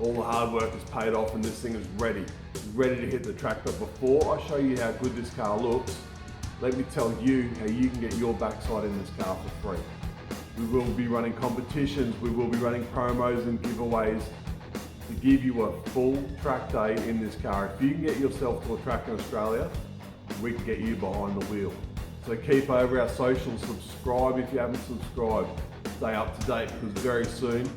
All the hard work is paid off and this thing is ready to hit the track. But before I show you how good this car looks, let me tell you how you can get your backside in this car for free. We will be running competitions, we will be running promos and giveaways to give you a full track day in this car. If you can get yourself to a track in Australia, we can get you behind the wheel. So keep over our socials, subscribe if you haven't subscribed. Stay up to date because very soon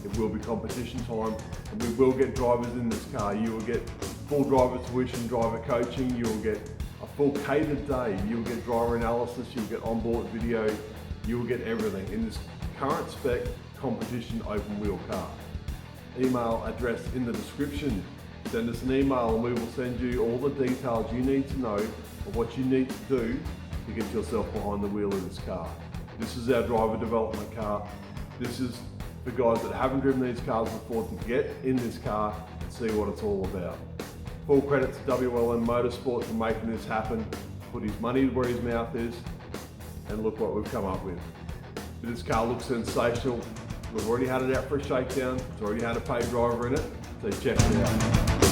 it will be competition time and we will get drivers in this car. You will get full driver tuition, driver coaching, you will get a full catered day, you will get driver analysis, you will get onboard video, you will get everything in this current spec competition open wheel car. Email address in the description. Send us an email and we will send you all the details you need to know of what you need to do to get yourself behind the wheel of this car. This is our driver development car. This is for guys that haven't driven these cars before to get in this car and see what it's all about. Full credit to WLM Motorsports for making this happen, put his money where his mouth is, and look what we've come up with. This car looks sensational. We've already had it out for a shakedown. It's already had a paid driver in it, so check it out.